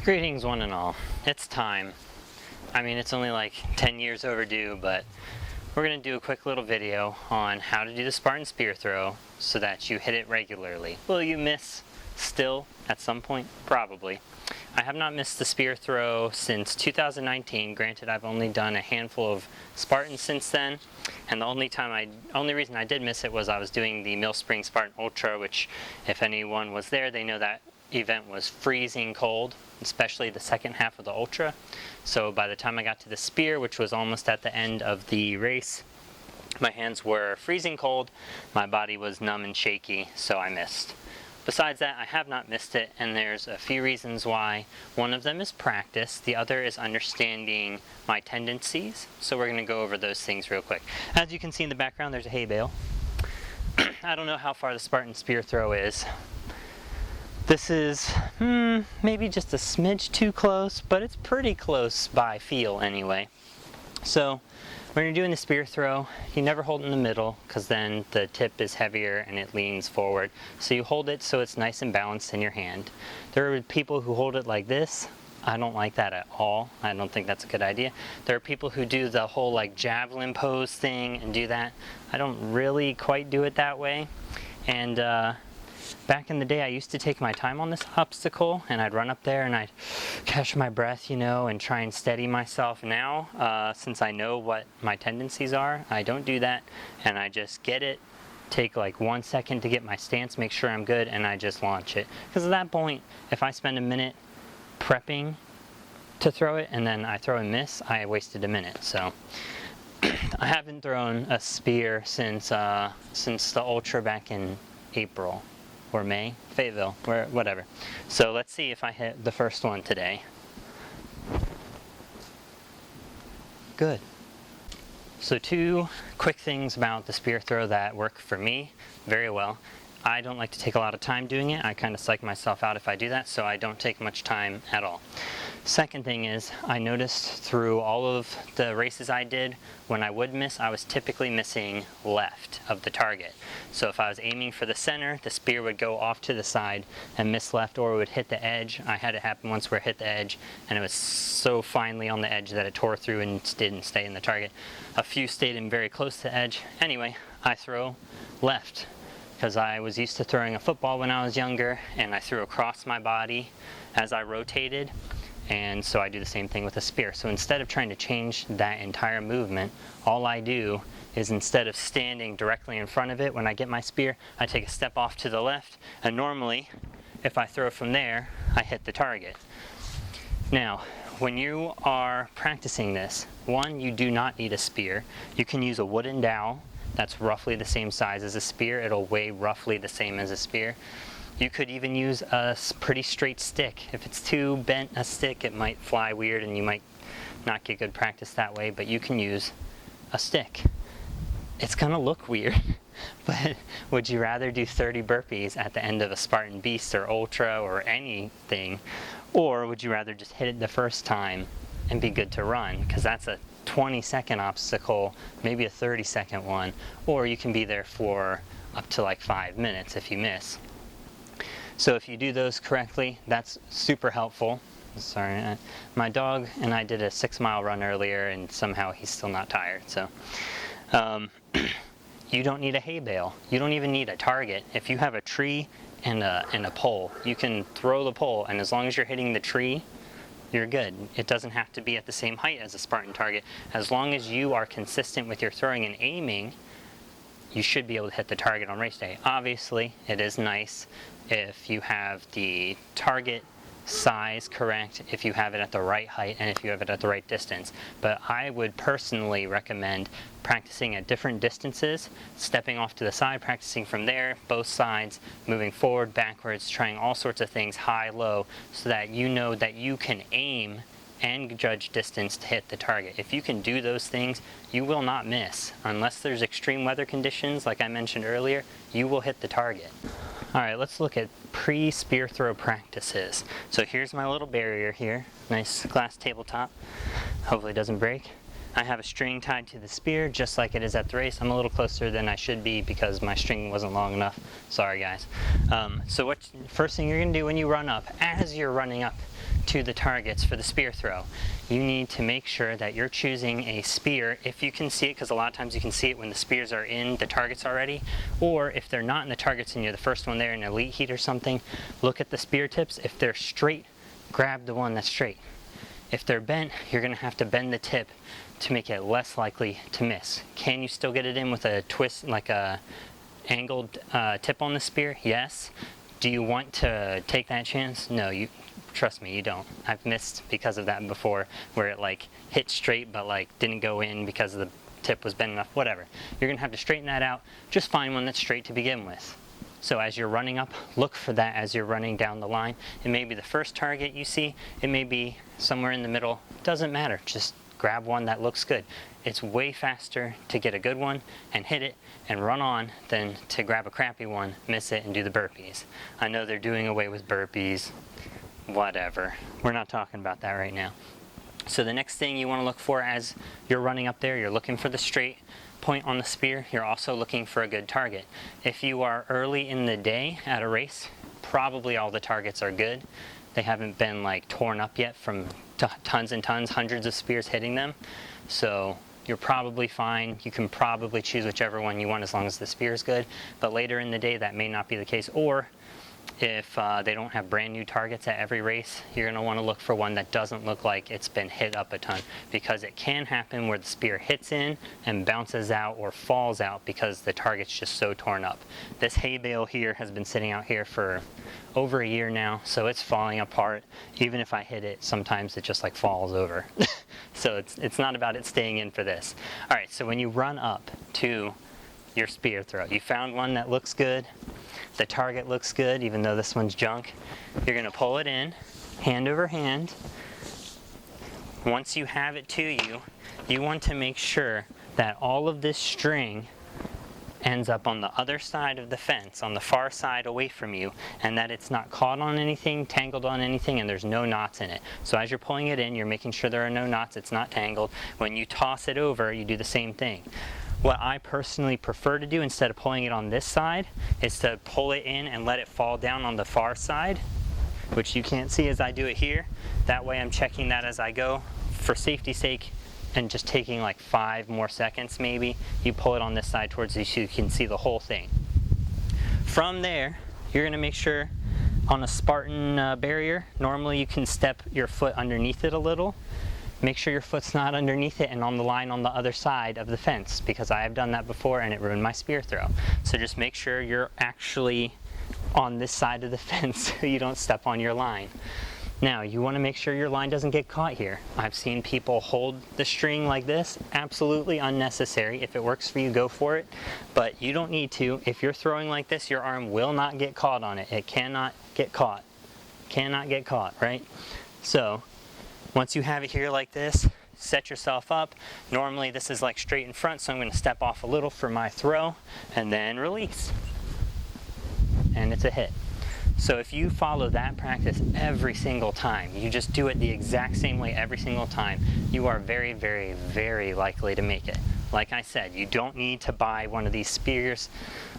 Greetings one and all. It's time. I mean, it's only like 10 years overdue, but we're going to do a quick little video on how to do the Spartan spear throw so that you hit it regularly. Will you miss still at some point? Probably. I have not missed the spear throw since 2019. Granted, I've only done a handful of Spartans since then, and the only reason I did miss it was I was doing the Mill Spring Spartan Ultra, which if anyone was there, they know that event was freezing cold, especially the second half of the Ultra. So by the time I got to the spear, which was almost at the end of the race, my hands were freezing cold, my body was numb and shaky, so I missed. Besides that, I have not missed it, and there's a few reasons why. One of them is practice, the other is understanding my tendencies, so we're going to go over those things real quick. As you can see in the background, there's a hay bale. I don't know how far the Spartan spear throw is. This is maybe just a smidge too close, but it's pretty close by feel anyway. So when you're doing the spear throw, you never hold it in the middle because then the tip is heavier and it leans forward. So you hold it so it's nice and balanced in your hand. There are people who hold it like this. I don't like that at all. I don't think that's a good idea. There are people who do the whole like javelin pose thing and do that. I don't really quite do it that way. And back in the day, I used to take my time on this obstacle, and I'd run up there and I'd catch my breath, and try and steady myself. Now, since I know what my tendencies are, I don't do that, and I just get it, take like 1 second to get my stance, make sure I'm good, and I just launch it. Because at that point, if I spend a minute prepping to throw it, and then I throw and miss, I wasted a minute. So I haven't thrown a spear since the Ultra back in April. Or May, Fayetteville, whatever. So let's see if I hit the first one today. Good. So two quick things about the spear throw that work for me very well. I don't like to take a lot of time doing it. I kind of psych myself out if I do that, so I don't take much time at all. Second thing is, I noticed through all of the races I did, when I would miss, I was typically missing left of the target. So if I was aiming for the center, the spear would go off to the side and miss left, or it would hit the edge. I had it happen once where it hit the edge, and it was so finely on the edge that it tore through and didn't stay in the target. A few stayed in very close to the edge. Anyway, I throw left, because I was used to throwing a football when I was younger, and I threw across my body as I rotated. And so I do the same thing with a spear. So instead of trying to change that entire movement, all I do is, instead of standing directly in front of it when I get my spear, I take a step off to the left, and normally, if I throw from there, I hit the target. Now, when you are practicing this, one, you do not need a spear. You can use a wooden dowel that's roughly the same size as a spear. It'll weigh roughly the same as a spear. You could even use a pretty straight stick. If it's too bent a stick, it might fly weird and you might not get good practice that way, but you can use a stick. It's gonna look weird, but would you rather do 30 burpees at the end of a Spartan Beast or Ultra or anything, or would you rather just hit it the first time and be good to run? Because that's a 20-second obstacle, maybe a 30-second one, or you can be there for up to like 5 minutes if you miss. So if you do those correctly, that's super helpful. Sorry, my dog and I did a 6-mile run earlier, and somehow he's still not tired. So you don't need a hay bale. You don't even need a target. If you have a tree and a pole, you can throw the pole, and as long as you're hitting the tree, you're good. It doesn't have to be at the same height as a Spartan target. As long as you are consistent with your throwing and aiming, you should be able to hit the target on race day. Obviously, it is nice if you have the target size correct, if you have it at the right height, and if you have it at the right distance. But I would personally recommend practicing at different distances, stepping off to the side, practicing from there, both sides, moving forward, backwards, trying all sorts of things, high, low, so that you know that you can aim and judge distance to hit the target. If you can do those things, you will not miss. Unless there's extreme weather conditions, like I mentioned earlier, you will hit the target. Alright, let's look at pre-spear throw practices. So here's my little barrier here. Nice glass tabletop. Hopefully it doesn't break. I have a string tied to the spear just like it is at the race. I'm a little closer than I should be because my string wasn't long enough. Sorry guys. So first thing you're going to do when you run up, as you're running up to the targets for the spear throw, you need to make sure that you're choosing a spear, if you can see it, because a lot of times you can see it when the spears are in the targets already, or if they're not in the targets and you're the first one there in elite heat or something, look at the spear tips. If they're straight, grab the one that's straight. If they're bent, you're going to have to bend the tip to make it less likely to miss. Can you still get it in with a twist, like a angled tip on the spear? Yes. Do you want to take that chance? No, trust me, you don't. I've missed because of that before, where it like hit straight but like didn't go in because the tip was bent enough. Whatever. You're gonna have to straighten that out. Just find one that's straight to begin with. So as you're running up, look for that as you're running down the line. It may be the first target you see. It may be somewhere in the middle. Doesn't matter. Just grab one that looks good. It's way faster to get a good one and hit it and run on than to grab a crappy one, miss it, and do the burpees. I know they're doing away with burpees. Whatever. We're not talking about that right now. So the next thing you want to look for as you're running up there, you're looking for the straight point on the spear. You're also looking for a good target. If you are early in the day at a race, probably all the targets are good. They haven't been like torn up yet from tons and tons, hundreds of spears hitting them. So you're probably fine. You can probably choose whichever one you want as long as the spear is good. But later in the day, that may not be the case. Or if they don't have brand new targets at every race, you're going to want to look for one that doesn't look like it's been hit up a ton, because it can happen where the spear hits in and bounces out or falls out because the target's just so torn up. This hay bale here has been sitting out here for over a year now, so it's falling apart. Even if I hit it, sometimes it just like falls over. So it's not about it staying in for this. All right, so when you run up to your spear throw, you found one that looks good, the target looks good, even though this one's junk, you're going to pull it in, hand over hand. Once you have it to you, you want to make sure that all of this string ends up on the other side of the fence, on the far side away from you, and that it's not caught on anything, tangled on anything, and there's no knots in it. So as you're pulling it in, you're making sure there are no knots, it's not tangled. When you toss it over, you do the same thing. What I personally prefer to do, instead of pulling it on this side, is to pull it in and let it fall down on the far side, which you can't see as I do it here. That way I'm checking that as I go. For safety's sake, and just taking like 5 more seconds maybe, you pull it on this side towards you so you can see the whole thing. From there, you're going to make sure on a Spartan barrier, normally you can step your foot underneath it a little. Make sure your foot's not underneath it and on the line on the other side of the fence, because I have done that before and it ruined my spear throw. So just make sure you're actually on this side of the fence so you don't step on your line. Now, you want to make sure your line doesn't get caught here. I've seen people hold the string like this. Absolutely unnecessary. If it works for you, go for it. But you don't need to. If you're throwing like this, your arm will not get caught on it. It cannot get caught. Cannot get caught, right? So, once you have it here like this, set yourself up. Normally this is like straight in front, so I'm going to step off a little for my throw, and then release. And it's a hit. So if you follow that practice every single time, you just do it the exact same way every single time, you are very, very, very likely to make it. Like I said, you don't need to buy one of these spears.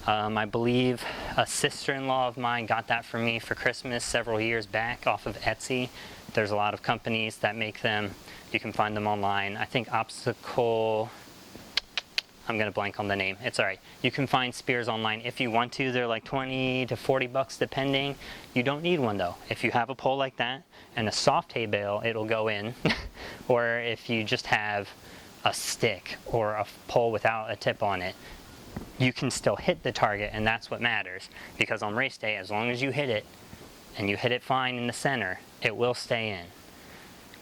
I believe a sister-in-law of mine got that for me for Christmas several years back off of Etsy. There's a lot of companies that make them. You can find them online. I think Obstacle, I'm going to blank on the name. It's all right. You can find spears online if you want to. They're like 20 to 40 bucks depending. You don't need one though. If you have a pole like that and a soft hay bale, it'll go in. Or if you just have a stick or a pole without a tip on it, you can still hit the target, and that's what matters. Because on race day, as long as you hit it and you hit it fine in the center, it will stay in.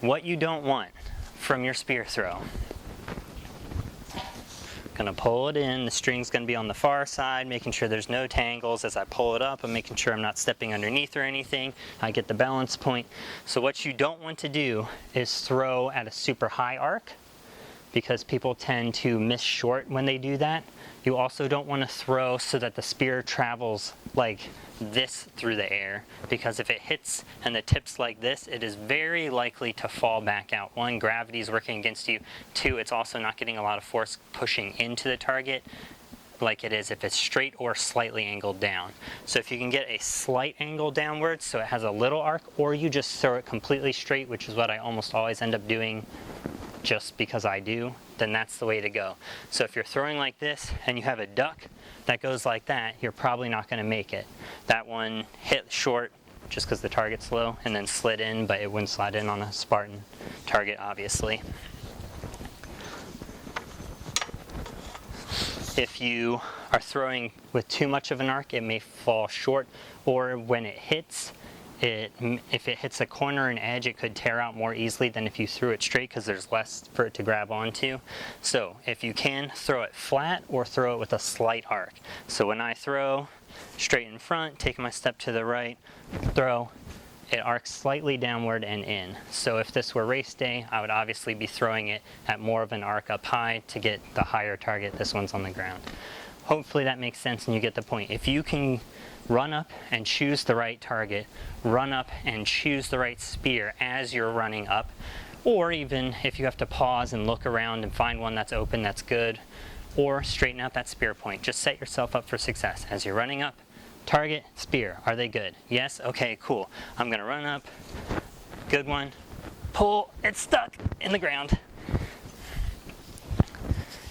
What you don't want from your spear throw, gonna pull it in, the string's gonna be on the far side, making sure there's no tangles. As I pull it up, I'm making sure I'm not stepping underneath or anything. I get the balance point. So what you don't want to do is throw at a super high arc, because people tend to miss short when they do that. You also don't want to throw so that the spear travels like this through the air, because if it hits and the tip's like this, it is very likely to fall back out. 1, gravity is working against you. 2, it's also not getting a lot of force pushing into the target. like it is if it's straight or slightly angled down. So if you can get a slight angle downwards so it has a little arc, or you just throw it completely straight, which is what I almost always end up doing just because I do, then that's the way to go. So if you're throwing like this and you have a duck that goes like that, you're probably not going to make it. That one hit short just because the target's low and then slid in, but it wouldn't slide in on a Spartan target, obviously. If you are throwing with too much of an arc, it may fall short, or when it hits, if it hits a corner and edge, it could tear out more easily than if you threw it straight because there's less for it to grab onto. So if you can, throw it flat or throw it with a slight arc. So when I throw straight in front, take my step to the right, throw, it arcs slightly downward and in. So if this were race day, I would obviously be throwing it at more of an arc up high to get the higher target. This one's on the ground. Hopefully that makes sense and you get the point. If you can run up and choose the right target, run up and choose the right spear as you're running up, or even if you have to pause and look around and find one that's open, that's good, or straighten out that spear point. Just set yourself up for success. As you're running up, target, spear, are they good? Yes? Okay, cool. I'm gonna run up, good one, pull, it's stuck in the ground.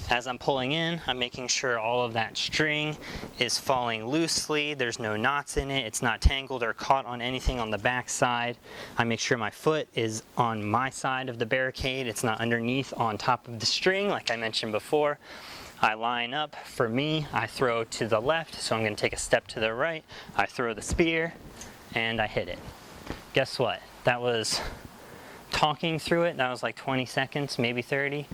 As I'm pulling in, I'm making sure all of that string is falling loosely, there's no knots in it, it's not tangled or caught on anything on the back side. I make sure my foot is on my side of the barricade, it's not underneath on top of the string like I mentioned before. I line up. For me, I throw to the left, so I'm going to take a step to the right, I throw the spear, and I hit it. Guess what? That was talking through it, that was like 20 seconds, maybe 30.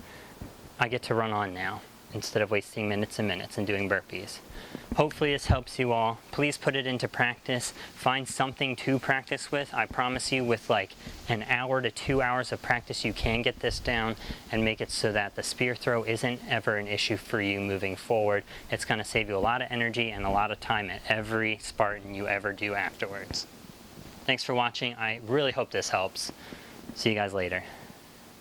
I get to run on now instead of wasting minutes and minutes and doing burpees. Hopefully this helps you all. Please put it into practice. Find something to practice with. I promise you with like an hour to 2 hours of practice you can get this down and make it so that the spear throw isn't ever an issue for you moving forward. It's going to save you a lot of energy and a lot of time at every Spartan you ever do afterwards. Thanks for watching. I really hope this helps. See you guys later.